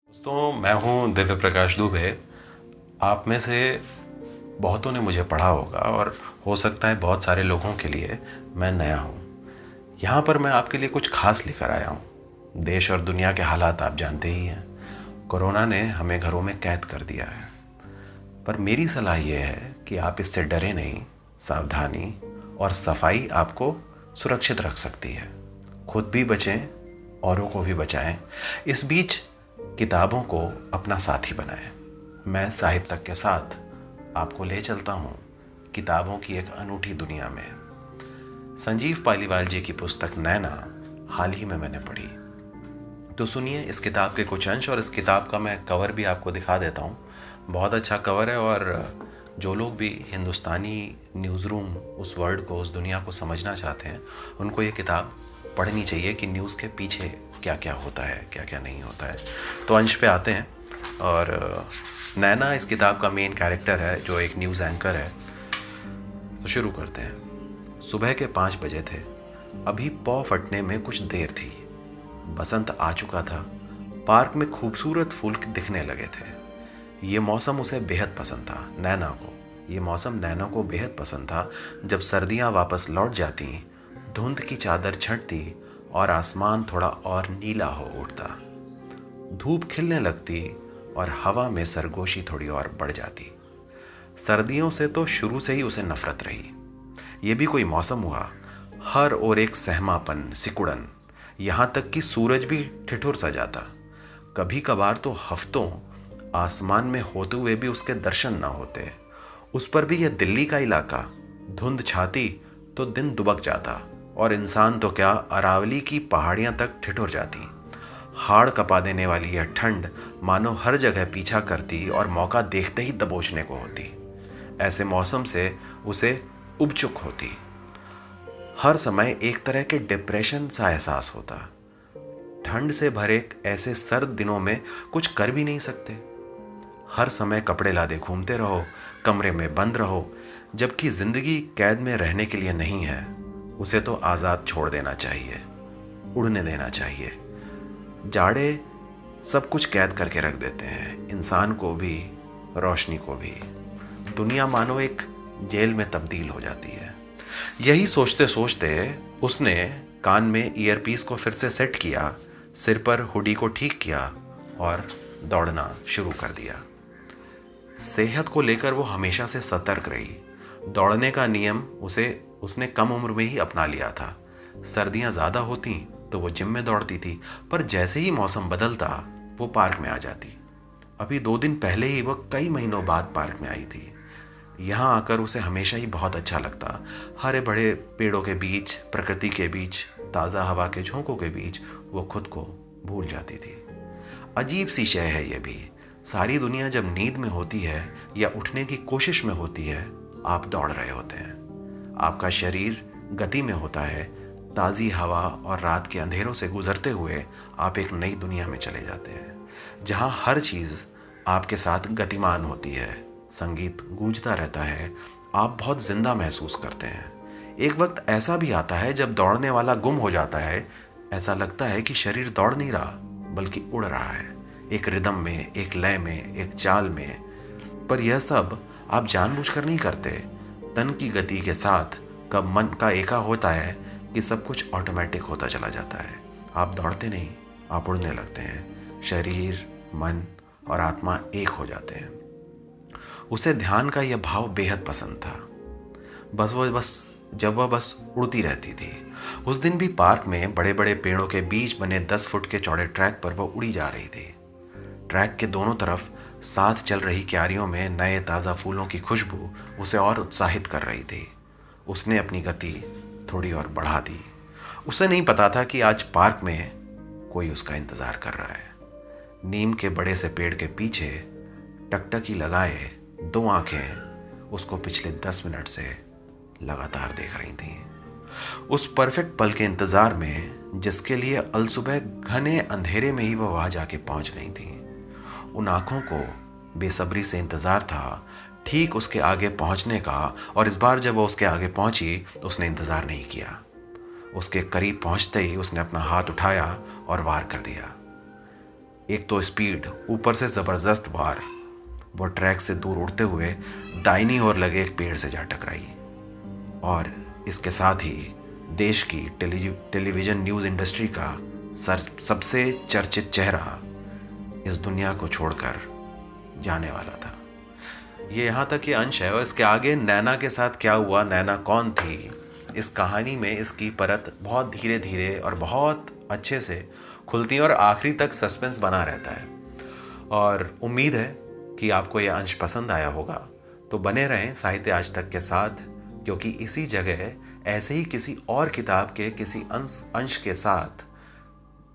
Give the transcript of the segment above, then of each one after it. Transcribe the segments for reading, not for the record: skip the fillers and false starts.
दोस्तों, मैं हूं दिव्य प्रकाश दुबे। आप में से बहुतों ने मुझे पढ़ा होगा और हो सकता है बहुत सारे लोगों के लिए मैं नया हूं। यहाँ पर मैं आपके लिए कुछ खास लेकर आया हूं। देश और दुनिया के हालात आप जानते ही हैं। कोरोना ने हमें घरों में कैद कर दिया है, पर मेरी सलाह यह है कि आप इससे डरे नहीं। सावधानी और सफाई आपको सुरक्षित रख सकती है। खुद भी बचें, औरों को भी बचाएं। इस बीच किताबों को अपना साथी बनाएं। मैं साहित्य के साथ आपको ले चलता हूं किताबों की एक अनूठी दुनिया में। संजीव पालीवाल जी की पुस्तक नैना हाल ही में मैंने पढ़ी, तो सुनिए इस किताब के कुछ अंश। और इस किताब का मैं कवर भी आपको दिखा देता हूँ। बहुत अच्छा कवर है, और जो लोग भी हिंदुस्तानी न्यूज़ रूम, उस वर्ल्ड को, उस दुनिया को समझना चाहते हैं, उनको ये किताब पढ़नी चाहिए कि न्यूज़ के पीछे क्या क्या होता है, क्या क्या नहीं होता है। तो अंश पे आते हैं। और नैना इस किताब का मेन कैरेक्टर है, जो एक न्यूज़ एंकर है। तो शुरू करते हैं। सुबह के 5 बजे थे। अभी पौ फटने में कुछ देर थी। बसंत आ चुका था। पार्क में खूबसूरत फूल दिखने लगे थे। ये मौसम उसे बेहद पसंद था, नैना को। ये मौसम नैना को बेहद पसंद था। जब सर्दियां वापस लौट जाती, धुंध की चादर छंटती और आसमान थोड़ा और नीला हो उठता, धूप खिलने लगती और हवा में सरगोशी थोड़ी और बढ़ जाती। सर्दियों से तो शुरू से ही उसे नफरत रही। ये भी कोई मौसम हुआ। हर ओर एक सहमापन, सिकुड़न, यहाँ तक कि सूरज भी ठिठुर सा जाता। कभी कभार तो हफ्तों आसमान में होते हुए भी उसके दर्शन न होते। उस पर भी यह दिल्ली का इलाका। धुंध छाती तो दिन दुबक जाता, और इंसान तो क्या, अरावली की पहाड़ियां तक ठिठुर जाती। हाड़ कपा देने वाली यह ठंड मानो हर जगह पीछा करती और मौका देखते ही दबोचने को होती। ऐसे मौसम से उसे उबचुक होती। हर समय एक तरह के डिप्रेशन सा एहसास होता। ठंड से भरे ऐसे सर्द दिनों में कुछ कर भी नहीं सकते। हर समय कपड़े लादे घूमते रहो, कमरे में बंद रहो, जबकि जिंदगी कैद में रहने के लिए नहीं है। उसे तो आज़ाद छोड़ देना चाहिए, उड़ने देना चाहिए। जाड़े सब कुछ कैद करके रख देते हैं, इंसान को भी, रोशनी को भी। दुनिया मानो एक जेल में तब्दील हो जाती है। यही सोचते सोचते उसने कान में ईयरपीस को फिर से सेट किया, सिर पर हुडी को ठीक किया और दौड़ना शुरू कर दिया। सेहत को लेकर वो हमेशा से सतर्क रही। दौड़ने का नियम उसने कम उम्र में ही अपना लिया था। सर्दियां ज़्यादा होती तो वो जिम में दौड़ती थी, पर जैसे ही मौसम बदलता वो पार्क में आ जाती। अभी 2 दिन पहले ही वो कई महीनों बाद पार्क में आई थी। यहाँ आकर उसे हमेशा ही बहुत अच्छा लगता। हरे भरे पेड़ों के बीच, प्रकृति के बीच, ताज़ा हवा के झोंकों के बीच वो खुद को भूल जाती थी। अजीब सी शय है ये भी। सारी दुनिया जब नींद में होती है या उठने की कोशिश में होती है, आप दौड़ रहे होते हैं। आपका शरीर गति में होता है। ताज़ी हवा और रात के अंधेरों से गुजरते हुए आप एक नई दुनिया में चले जाते हैं, जहां हर चीज़ आपके साथ गतिमान होती है। संगीत गूंजता रहता है। आप बहुत जिंदा महसूस करते हैं। एक वक्त ऐसा भी आता है जब दौड़ने वाला गुम हो जाता है। ऐसा लगता है कि शरीर दौड़ नहीं रहा, बल्कि उड़ रहा है, एक रिदम में, एक लय में, एक चाल में। पर यह सब आप जानबूझकर नहीं करते। तन की गति के साथ कब मन का एका होता है कि सब कुछ ऑटोमेटिक होता चला जाता है। आप दौड़ते नहीं, आप उड़ने लगते हैं। शरीर, मन और आत्मा एक हो जाते हैं। उसे ध्यान का यह भाव बेहद पसंद था। जब वह बस उड़ती रहती थी। उस दिन भी पार्क में बड़े बड़े पेड़ों के बीच बने 10 फुट के चौड़े ट्रैक पर वह उड़ी जा रही थी। ट्रैक के दोनों तरफ साथ चल रही क्यारियों में नए ताज़ा फूलों की खुशबू उसे और उत्साहित कर रही थी। उसने अपनी गति थोड़ी और बढ़ा दी। उसे नहीं पता था कि आज पार्क में कोई उसका इंतज़ार कर रहा है। नीम के बड़े से पेड़ के पीछे टकटकी लगाए 2 आंखें उसको पिछले 10 मिनट से लगातार देख रही थीं। उस परफेक्ट पल के इंतज़ार में, जिसके लिए अलसुबह घने अंधेरे में ही वह वहाँ जाके पहुँच गई थी। उन आंखों को बेसब्री से इंतज़ार था ठीक उसके आगे पहुँचने का, और इस बार जब वह उसके आगे पहुँची तो उसने इंतज़ार नहीं किया। उसके करीब पहुँचते ही उसने अपना हाथ उठाया और वार कर दिया। एक तो स्पीड, ऊपर से ज़बरदस्त वार। वो ट्रैक से दूर उड़ते हुए दाहिनी ओर लगे एक पेड़ से जा टकराई और इसके साथ ही देश की टेलीविज़न न्यूज़ इंडस्ट्री का सबसे चर्चित चेहरा इस दुनिया को छोड़कर जाने वाला था। ये यहाँ तक ये अंश है और इसके आगे नैना के साथ क्या हुआ, नैना कौन थी, इस कहानी में इसकी परत बहुत धीरे धीरे और बहुत अच्छे से खुलती है और आखिरी तक सस्पेंस बना रहता है। और उम्मीद है कि आपको ये अंश पसंद आया होगा, तो बने रहें साहित्य आज तक के साथ, क्योंकि इसी जगह ऐसे ही किसी और किताब के किसी अंश के साथ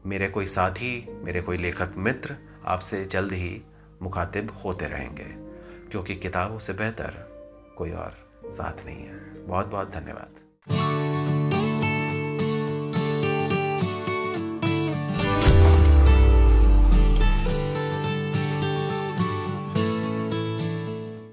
मेरे कोई साथी, मेरे कोई लेखक मित्र आपसे जल्द ही मुखातिब होते रहेंगे, क्योंकि किताबों से बेहतर कोई और साथ नहीं है। बहुत बहुत धन्यवाद।